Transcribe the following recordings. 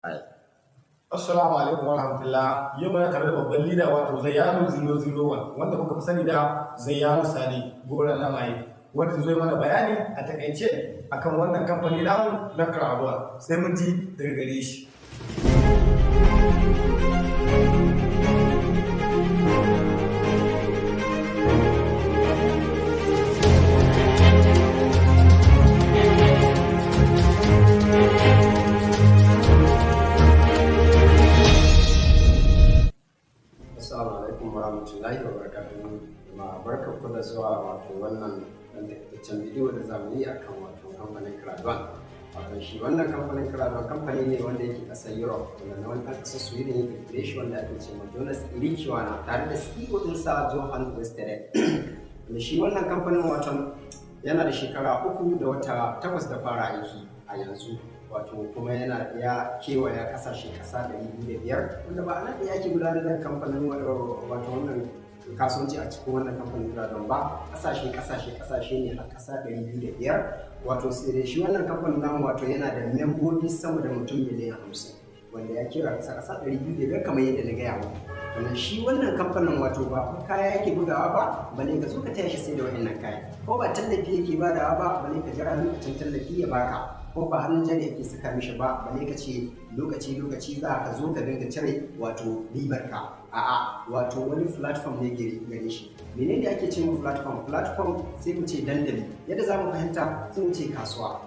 Assalamu alaikum warahmatullah. Yau muna tare da babban lida wato Zayyanu 001 wanda kuka fi sani da Zayyanu Sani Gora na Maye wanda zai mana bayani a takaice akan wannan kamfani namu na Crowdwork. Sai mun ji daga gare shi. Assalamu alaikum warahmatullahi wabarakatuh. Barkanku da zuwa wato wannan ɗan takaitaccen bidiyo da zamu yi akan wato kamfanin Crowdwork. Wato shi wannan kamfanin Crowdwork kamfani ne wanda yake ƙasar Europe, wanda na wani ƙasar Sweden yake kire shi, wanda ake ce ma Jonas Ilikiwana tare da CEO ɗinsa Johan Westerek. Da shi wannan kamfanin wato yana da shekara 3 da wata 8 da fara aiki a yanzu. Wato kuma ya kewaya kasashe kasa 205 wanda ba a nan da yake gudanar da kamfanin wato wannan kasuwanci a cikin wannan kamfanin Crowdwork ba, kasashe ne har kasa 205. Wato sai dai shi wannan kamfanin namu wato yana da membobi sama da mutum miliyan 50 wanda ya kera kasa 205 kamar yadda na gaya muku. Wannan shi wannan kamfanin wato ba kaya yake bugawa ba, bane ka zo ka taya shi sai da wa'annan kaya, ko ba tallafi yake badawa ba, bane ka jira lokacin tallafi ya baka, ko ba hannun jari yake saka mishi ba, bane ka ce lokaci za ka zo ka dinga cire wato ribar ka. A'a, wato wani platform ne gare shi. Menene ake ce mu platform sai mu ce dandali. Yadda za mu fahimta sai mu ce kasuwa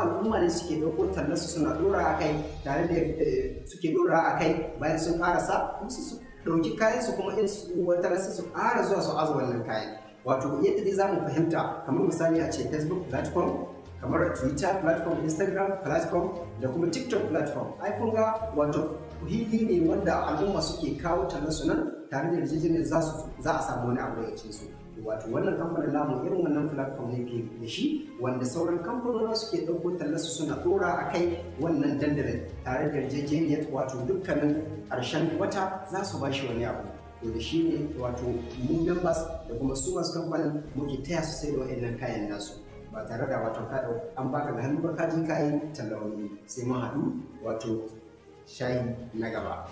al'umma ne suke ɗauko tallarsu suna ɗora a kai, tare da suke ɗora a kai, bayan sun karasa su ɗauki kayan su kuma in wata rasa su ƙara zuwa su aza wannan kayan. Wato yadda dai za mu fahimta, kamar misali a ce Facebook platform, kamar Twitter platform, Instagram platform da kuma TikTok platform. Ai kun ga wato hili ne wanda al'umma suke kawo tallarsu nan, tare da yarjejeniyar za a samu wani abu daga cikin su. Wato wannan kamfanin namu irin wannan platform ne ke da shi, wanda sauran kamfanoni suke ɗauko tallarsu suna ɗora a kai wannan dandalin, tare da yarjejeniyar wato dukkanin ƙarshen wata za su ba shi wani abu. To da shi ne wato mu members da kuma su masu kamfanin muke taya su sai da wa'annan kayan nasu, ba tare da wato an baka ga hannu ba ka ji kayan tallawani. Sai mun haɗu wato shayi na gaba.